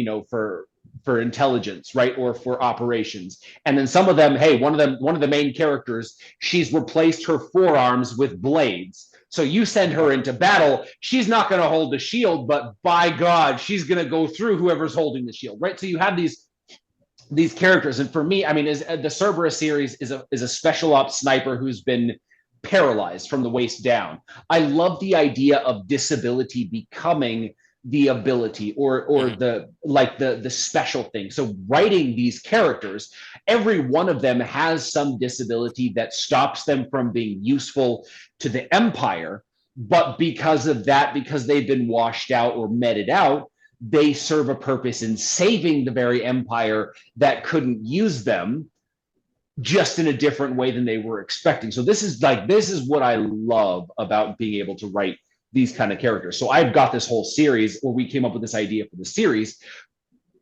for intelligence, right? Or for operations. And then some of them, hey, one of the main characters, she's replaced her forearms with blades. So you send her into battle, she's not going to hold the shield, but by God, she's going to go through whoever's holding the shield, right? So you have these characters, and for me, I mean, the Cerberus series is a special ops sniper who's been paralyzed from the waist down. I love the idea of disability becoming the ability or the special thing. So writing these characters, every one of them has some disability that stops them from being useful to the Empire, but because of that, because they've been washed out or meted out, they serve a purpose in saving the very Empire that couldn't use them, just in a different way than they were expecting. So this is what I love about being able to write these kind of characters. So I've got this whole series, or we came up with this idea for the series,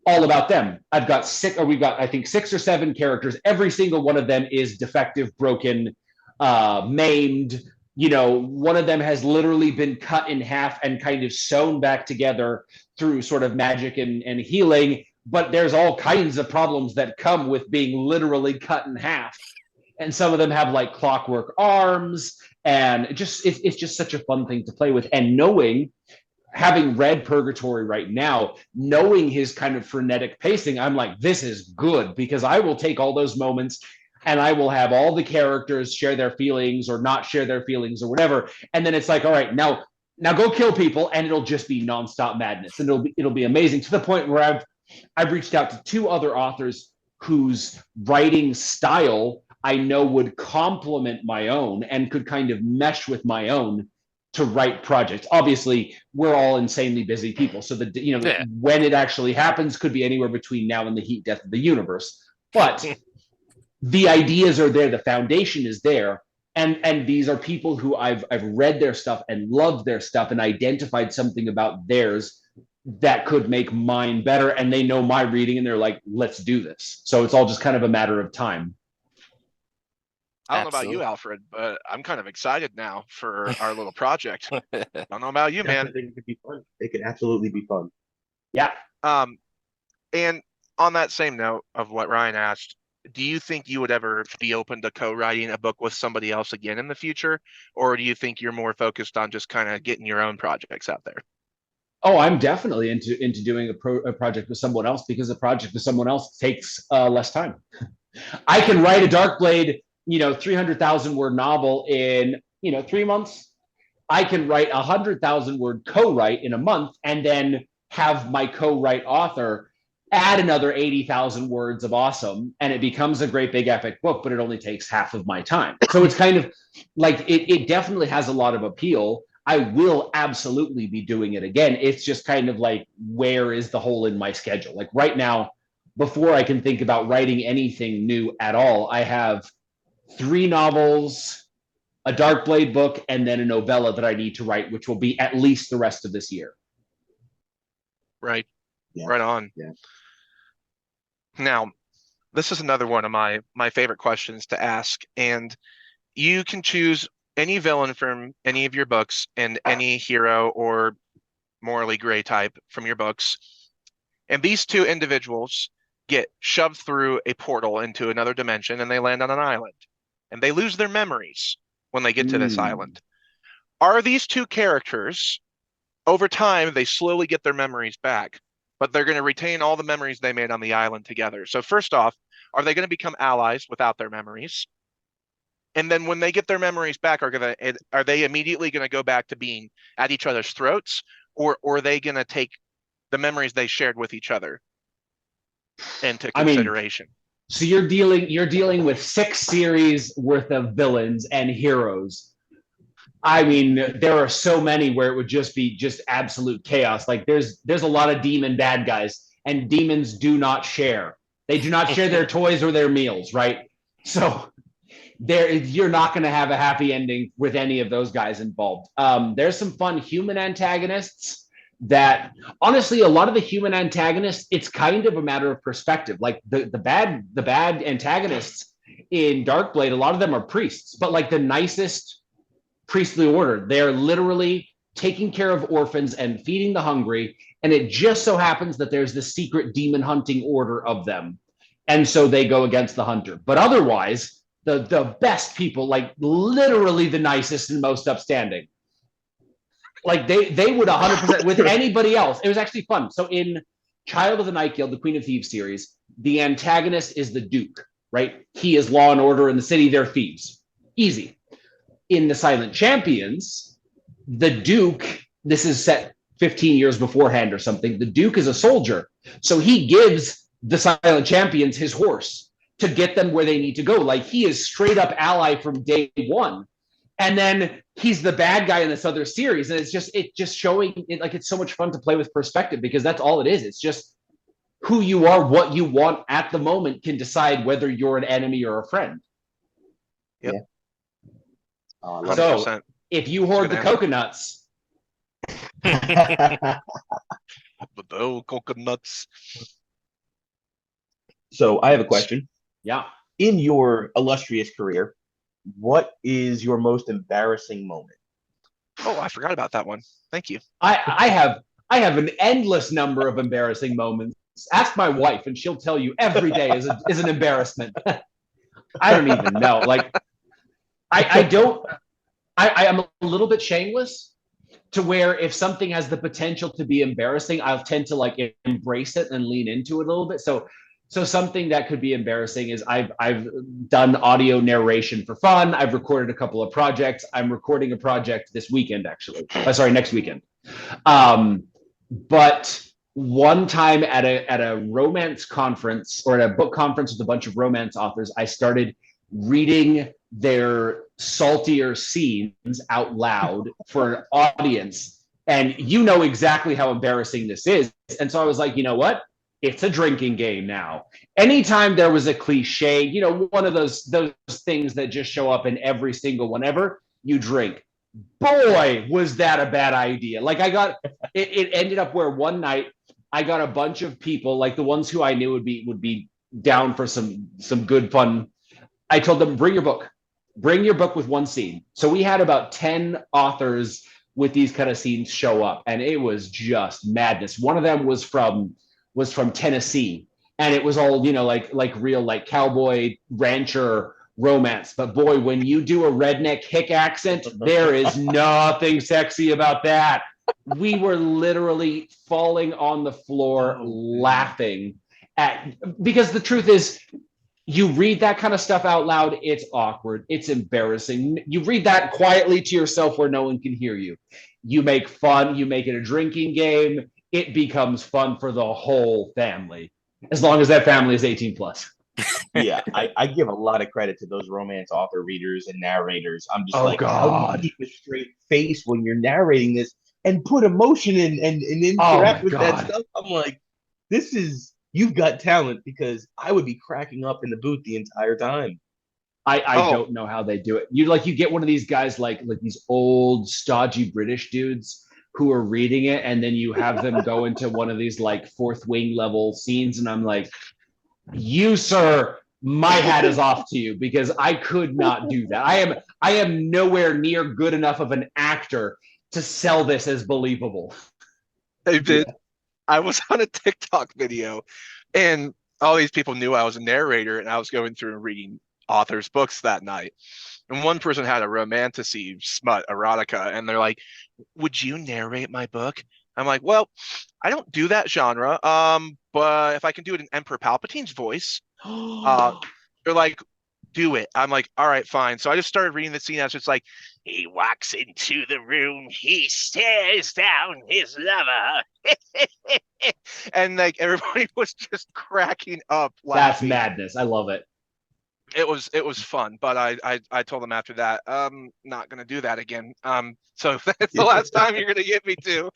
all about them. We've got I think 6 or 7 characters. Every single one of them is defective, broken, maimed. One of them has literally been cut in half and kind of sewn back together through sort of magic and healing. But there's all kinds of problems that come with being literally cut in half. And some of them have like clockwork arms, and it's just such a fun thing to play with. And having read Purgatory right now, knowing his kind of frenetic pacing, I'm like, this is good, because I will take all those moments and I will have all the characters share their feelings or not share their feelings or whatever. And then it's like, all right, now go kill people, and it'll just be nonstop madness. And it'll be amazing, to the point where I've reached out to 2 other authors whose writing style I know would complement my own and could kind of mesh with my own to write projects. Obviously, we're all insanely busy people, so when it actually happens could be anywhere between now and the heat death of the universe. But the ideas are there, the foundation is there, and these are people who I've read their stuff and loved their stuff and identified something about theirs that could make mine better, and they know my reading and they're like, let's do this. So it's all just kind of a matter of time. I don't know about you, Alfred, but I'm kind of excited now for our little project. I don't know about you, man. It could be fun. It could absolutely be fun. Yeah. And on that same note of what Ryan asked, do you think you would ever be open to co-writing a book with somebody else again in the future? Or do you think you're more focused on just kind of getting your own projects out there? Oh, I'm definitely into doing a project with someone else, because a project with someone else takes less time. I can write a Darkblade 300,000 word novel in 3 months. I can write 100,000 word co-write in a month, and then have my co-write author add another 80,000 words of awesome, and it becomes a great big epic book, but it only takes half of my time. So it's kind of like, it definitely has a lot of appeal. I will absolutely be doing it again. It's just kind of like, where is the hole in my schedule? Like right now, before I can think about writing anything new at all, I have 3 novels, a Darkblade book, and then a novella that I need to write, which will be at least the rest of this year. Right. Yeah. Right on. Yeah. Now, this is another one of my favorite questions to ask, and you can choose any villain from any of your books and any hero or morally gray type from your books. And these 2 individuals get shoved through a portal into another dimension, and they land on an island. And they lose their memories when they get to this island. Are these 2 characters, over time, they slowly get their memories back, but they're going to retain all the memories they made on the island together? So first off, are they going to become allies without their memories? And then when they get their memories back, are they immediately going to go back to being at each other's throats, or are they going to take the memories they shared with each other into consideration? So you're dealing with 6 series worth of villains and heroes. I mean, there are so many where it would just be absolute chaos. Like there's a lot of demon bad guys, and demons do not share. They do not share their toys or their meals, right? So you're not going to have a happy ending with any of those guys involved. There's some fun human antagonists that honestly, a lot of the human antagonists, it's kind of a matter of perspective. Like the bad antagonists in Darkblade, a lot of them are priests, but like the nicest priestly order. They're literally taking care of orphans and feeding the hungry. And it just so happens that there's this secret demon hunting order of them. And so they go against the hunter. But otherwise, the best people, like literally the nicest and most upstanding, like they would 100% with anybody else. It was actually fun. So in Child of the Night Guild, the Queen of Thieves series, the antagonist is the Duke, right? He is law and order in the city. They're thieves. Easy. In the Silent Champions, the Duke, this is set 15 years beforehand or something. The Duke is a soldier. So he gives the Silent Champions his horse to get them where they need to go. Like he is straight up ally from day one. And then he's the bad guy in this other series. And it's just showing it, like, it's so much fun to play with perspective because that's all it is. It's just who you are, what you want at the moment can decide whether you're an enemy or a friend. Yep. Yeah. So if you hoard the coconuts. The coconuts. So I have a question. Yeah. In your illustrious career, what is your most embarrassing moment? Oh, I forgot about that one. Thank you. I have an endless number of embarrassing moments. Ask my wife, and she'll tell you every day is an embarrassment. I don't even know. Like, I am a little bit shameless to where if something has the potential to be embarrassing, I'll tend to like embrace it and lean into it a little bit. So something that could be embarrassing is I've done audio narration for fun. I've recorded a couple of projects. I'm recording a project this weekend, actually. Next weekend. But one time at a romance conference or at a book conference with a bunch of romance authors, I started reading their saltier scenes out loud for an audience. And you know exactly how embarrassing this is. And so I was like, you know what? It's a drinking game now. Anytime there was a cliche, you know, one of those things that just show up in every single one ever, you drink. Boy, was that a bad idea. Like it ended up where one night I got a bunch of people, like the ones who I knew would be down for some good fun. I told them, bring your book with one scene. So we had about 10 authors with these kind of scenes show up, and it was just madness. One of them was from Tennessee, and it was all, you know, like real like cowboy rancher romance. But boy, when you do a redneck hick accent, there is nothing sexy about that. We were literally falling on the floor laughing because the truth is, you read that kind of stuff out loud, it's awkward, it's embarrassing. You read that quietly to yourself where no one can hear you. You make fun, you make it a drinking game, it becomes fun for the whole family, as long as that family is 18 plus. Yeah, I give a lot of credit to those romance author readers and narrators. I'm just how do you keep a straight face when you're narrating this and put emotion in and interact with that stuff? I'm like, you've got talent, because I would be cracking up in the booth the entire time. I don't know how they do it. You get one of these guys like these old stodgy British dudes who are reading it, and then you have them go into one of these like fourth wing level scenes, and I'm like, you sir, my hat is off to you, because I could not do that. I am nowhere near good enough of an actor to sell this as believable. David, yeah. I was on a TikTok video, and all these people knew I was a narrator, and I was going through and reading authors' books that night. And one person had a romantasy smut erotica, and they're like, would you narrate my book? I'm like, well, I don't do that genre. But if I can do it in Emperor Palpatine's voice, they're like, do it. I'm like, all right, fine. So I just started reading the scene. I was just like, he walks into the room, he stares down his lover. And like everybody was just cracking up laughing. That's madness. I love it. It was fun, but I told them after that, not gonna do that again. So if that's the last time you're gonna get me to.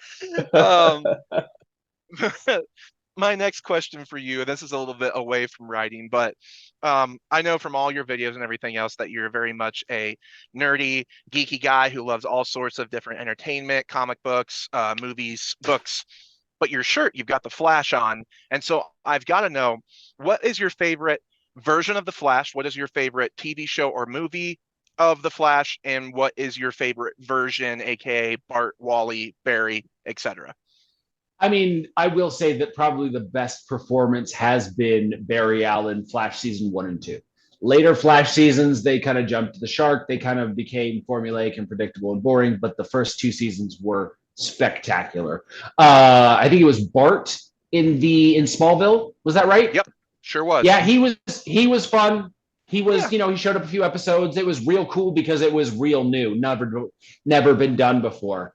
my next question for you, and this is a little bit away from writing, but I know from all your videos and everything else that you're very much a nerdy, geeky guy who loves all sorts of different entertainment, comic books, movies, books. But your shirt, you've got the Flash on, and so I've got to know, what is your favorite version of the Flash? What is your favorite TV show or movie of the Flash, and what is your favorite version, aka Bart, Wally, Barry, etc.? I mean, I will say that probably the best performance has been Barry Allen, Flash season 1 and 2. Later Flash seasons, they kind of jumped to the shark. They kind of became formulaic and predictable and boring, but the first 2 seasons were spectacular. I think it was Bart in Smallville. Was that right? Yep, sure was. Yeah, he was fun. He was, he showed up a few episodes. It was real cool because it was real new, never been done before.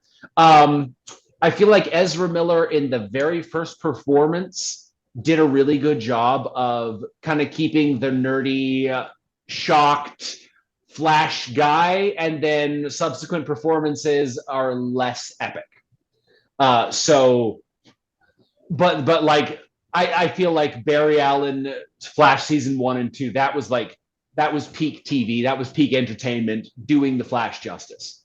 I feel like Ezra Miller in the very first performance did a really good job of kind of keeping the nerdy, shocked Flash guy, and then subsequent performances are less epic. But like I feel like Barry Allen Flash season 1 and 2, that was peak TV, that was peak entertainment, doing the Flash justice.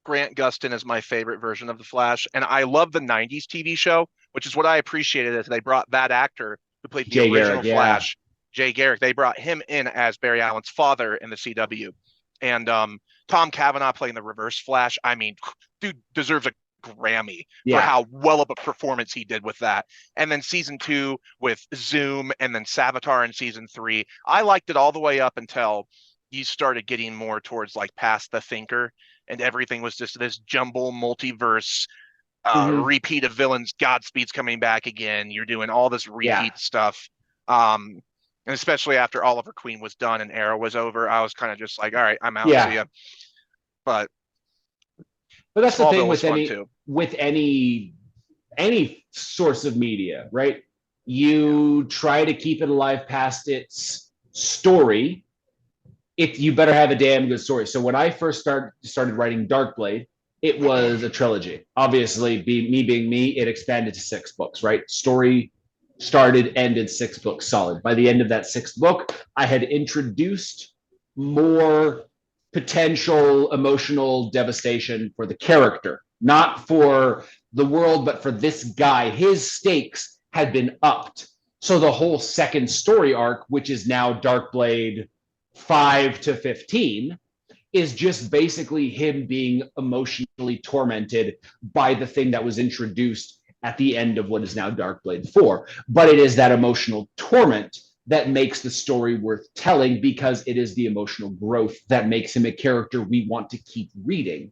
Grant Gustin is my favorite version of the Flash, and I love the '90s TV show, which is what I appreciated, is they brought that actor who played the original Flash, Jay Garrick. They brought him in as Barry Allen's father in the CW, and Tom Cavanaugh playing the Reverse Flash. I mean, dude deserves a Grammy for how well of a performance he did with that. And then season 2 with Zoom, and then Savitar in season 3. I liked it all the way up until you started getting more towards like past the Thinker, and everything was just this jumble multiverse repeat of villains. Godspeed's coming back again. You're doing all this repeat stuff. And especially after Oliver Queen was done and Arrow was over, I was kind of just like, all right, I'm out. See ya. But that's the thing with any source of media, right? You try to keep it alive past its story. You better have a damn good story. So when I first started writing Darkblade, it was a trilogy. Obviously, me being me, it expanded to 6 books, right? Story started, ended, 6 books solid. By the end of that 6th book, I had introduced more potential emotional devastation for the character, not for the world, but for this guy. His stakes had been upped. So the whole second story arc, which is now Darkblade 5 to 15, is just basically him being emotionally tormented by the thing that was introduced at the end of what is now Darkblade 4. But it is that emotional torment that makes the story worth telling, because it is the emotional growth that makes him a character we want to keep reading.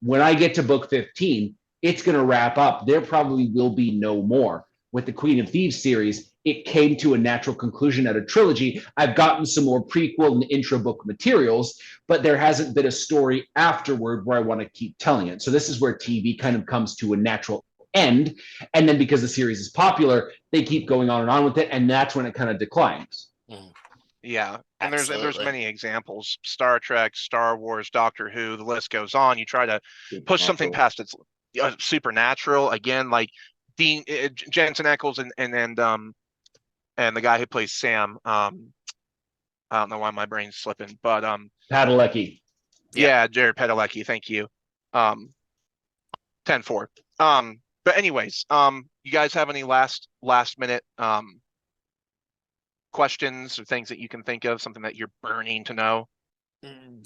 When I get to book 15, it's going to wrap up. There probably will be no more. With the Queen of Thieves series, it came to a natural conclusion at a trilogy. I've gotten some more prequel and intro book materials, but there hasn't been a story afterward where I want to keep telling it. So this is where TV kind of comes to a natural end. And then because the series is popular, they keep going on and on with it. And that's when it kind of declines. Yeah. And there's many examples: Star Trek, Star Wars, Doctor Who, the list goes on. You try to push something past its supernatural. Again, like Jensen Ackles and the guy who plays Sam. I don't know why my brain's slipping, but Padalecki. Yeah, Jared Padalecki. Thank you. 10-4. But anyways, you guys have any last minute questions or things that you can think of, something that you're burning to know?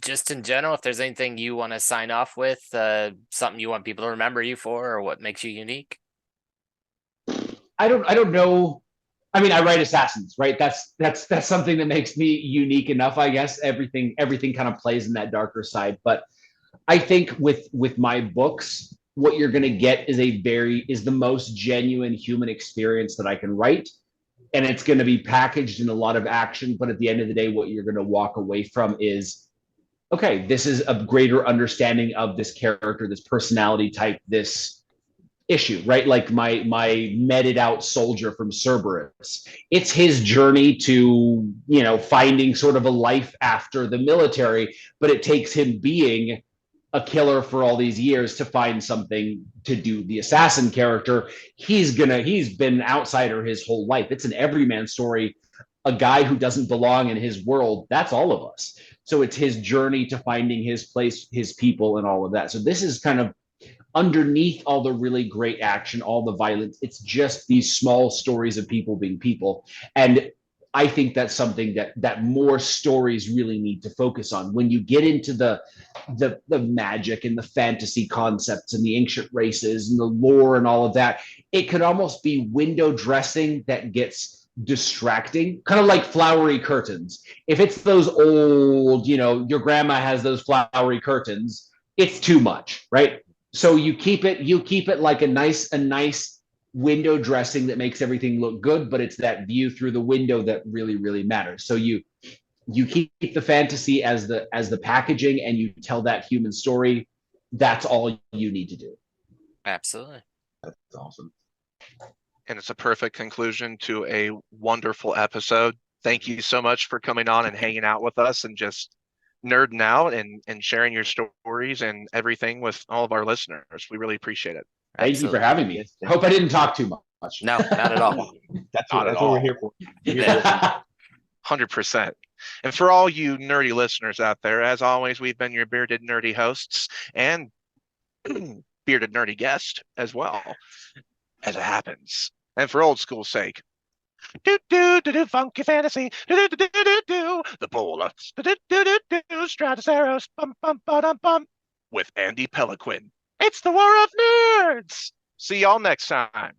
Just in general, if there's anything you want to sign off with, something you want people to remember you for, or what makes you unique? I don't know. I mean, I write assassins, right? That's something that makes me unique enough, I guess. Everything kind of plays in that darker side. But I think with my books, what you're going to get is the most genuine human experience that I can write. And it's going to be packaged in a lot of action. But at the end of the day, what you're going to walk away from is, okay, this is a greater understanding of this character, this personality type, this issue, right? Like my meted out soldier from Cerberus. It's his journey to, finding sort of a life after the military, but it takes him being a killer for all these years to find something to do the assassin character. He's been an outsider his whole life. It's an everyman story. A guy who doesn't belong in his world, that's all of us. So it's his journey to finding his place, his people, and all of that. So this is kind of underneath all the really great action, all the violence. It's just these small stories of people being people. And I think that's something that more stories really need to focus on. When you get into the magic and the fantasy concepts and the ancient races and the lore and all of that, it could almost be window dressing that gets distracting, kind of like flowery curtains. If it's those old, your grandma has those flowery curtains, it's too much, right? So you keep it like a nice window dressing that makes everything look good, but it's that view through the window that really, really matters. So you keep the fantasy as the packaging, and you tell that human story. That's all you need to do. Absolutely. That's awesome. And it's a perfect conclusion to a wonderful episode. Thank you so much for coming on and hanging out with us and just nerding out and sharing your stories and everything with all of our listeners. We really appreciate it. Thank you for having me. I hope I didn't talk too much. No, not at all. That's what we're here for. 100%. And for all you nerdy listeners out there, as always, we've been your bearded nerdy hosts and bearded nerdy guest as well, as it happens. And for old school's sake, funky fantasy, the Bolas, Stratosaurus, with Andy Peloquin. It's the War of Nerds. See y'all next time.